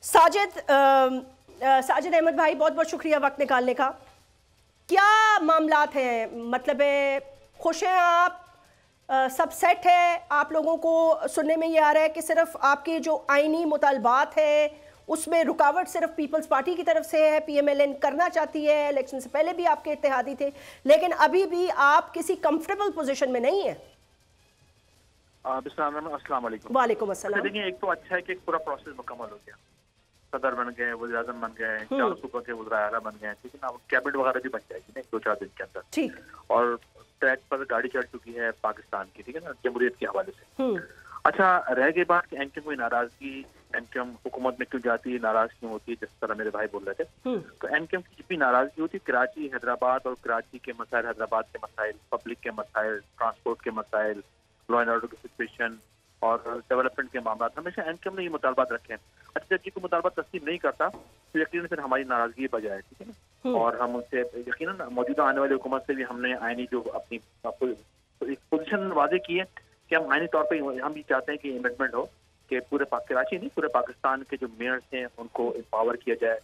साजिद अहमद भाई, बहुत बहुत शुक्रिया वक्त निकालने का। क्या मामलात हैं, मतलब खुश हैं आप, सब सेट है? आप लोगों को सुनने में ये आ रहा है कि सिर्फ आपके जो आईनी मुतालबात हैं उसमें रुकावट सिर्फ पीपल्स पार्टी की तरफ से है, PMLN करना चाहती है, इलेक्शन से पहले भी आपके इत्तेहादी थे, लेकिन अभी भी आप किसी कंफर्टेबल पोजीशन में नहीं है। अस्सलाम वालेकुम। वालेकुम अस्सलाम। देखिए, एक तो अच्छा है कि पूरा प्रोसेस मुकम्मल हो गया, सदर बन गए, वज़ीर आज़म बन गए, 4 सूबों के वज़ीर आला बन गए, ठीक है ना। कैबिनेट वगैरह भी बन जाएगी ना 2-4 दिन के अंदर, ठीक। और ट्रैक पर गाड़ी चढ़ चुकी है पाकिस्तान की, ठीक है ना, जमहूरियत के हवाले से। अच्छा, रह गई बात कि एमक्यूएम कोई नाराजगी, एमक्यूएम हुकूमत में क्यों जाती है, नाराज क्यों होती है, जिस तरह मेरे भाई बोल रहे थे। तो एमक्यूएम की जितनी नाराजगी होती है, कराची, हैदराबाद और कराची के मसाइल, हैदराबाद के मसाइल, पब्लिक के मसाइल, ट्रांसपोर्ट के मसाइल, लॉ एंड ऑर्डर की सिचुएशन और डेवलपमेंट के मामला, हमेशा एमक्यूएम ने ये मुतालबात रखे हैं। अच्छा, जब कोई मुतालबा तस्लीम नहीं करता तो यकीनन फिर हमारी नाराजगी बजाय, ठीक है ना। और हम उनसे यकीनन मौजूदा आने वाली हुकूमत से भी हमने आईनी जो अपनी एक पोजीशन वादे की है कि हम आईनी तौर पे हम भी चाहते हैं कि अमेंडमेंट हो कि पूरे कराची नहीं, पूरे पाकिस्तान के जो मेयर्स हैं उनको एम्पावर किया जाए,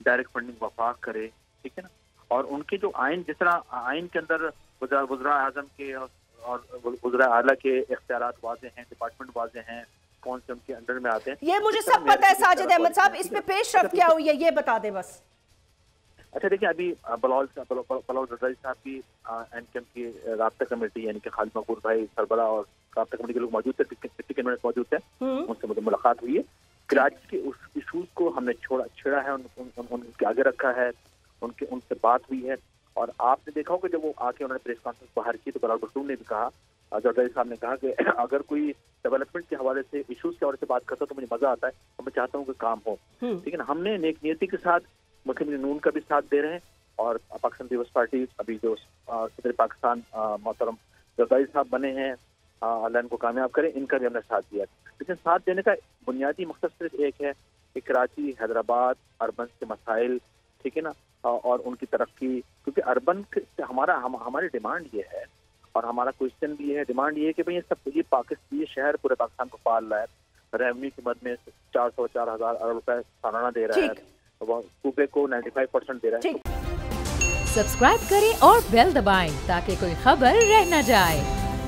डायरेक्ट फंडिंग वफाक करे, ठीक है ना। और उनके जो आइन, जिस तरह आइन के अंदर वज़ीर आज़म के और वज़ीर आला के इख्तियारात वाज़े हैं, डिपार्टमेंट वाज़े हैं, कौन से उनके अंडर में आते हैं, ये मुझे सब पता है साजिद अहमद साहब, इस पे पेशरफ्त क्या हुई है ये बता दें बस। अच्छा, देखिए, अभी बलौल रज़ाई साहब की एमक्यूएम की राब्ता कमेटी, यानी कि खालिद मकबूल भाई सरबरा और राब्ता कमेटी के लोग मौजूद थे, डिप्टी कन्वीनर मौजूद थे, उनसे मुझे मुलाकात हुई है। कराची के उस इशूज को हमने छेड़ा है, उनके आगे रखा है, उनसे बात हुई है। और आपने देखा होगा जब वो आके उन्होंने प्रेस कॉन्फ्रेंस बाहर की तो बलाल भुट्टो ने भी कहा, रज़ाई साहब ने कहा कि अगर कोई डेवलपमेंट के हवाले से, इशूज के हवाले से बात करता तो मुझे मजा आता है, और मैं चाहता हूँ कि काम हो, ठीक है ना। हमने नेक नियति के साथ मुस्लिम लीग नून का भी साथ दे रहे हैं, और पाकिस्तान पीपल्स पार्टी अभी जो सदर पाकिस्तान मोहतरम रज़ाई साहब बने हैं, अल्लाह इनको कामयाब करे, इनका भी हमने साथ दिया। लेकिन साथ देने का बुनियादी मकसद सिर्फ एक है कि कराची, हैदराबाद, अर्बन के मसाइल, ठीक है ना, और उनकी तरक्की, क्योंकि अर्बन हमारी डिमांड ये है, और हमारा क्वेश्चन भी है, डिमांड ये है कि भाई ये शहर पूरे पाकिस्तान को पाल रहा है, रेवेन्यू की मद में 4,000 अरब रुपए सालाना दे रहा है, सूबे को 95% दे रहा है। सब्सक्राइब करें और बेल दबाएं ताकि कोई खबर रह न जाए।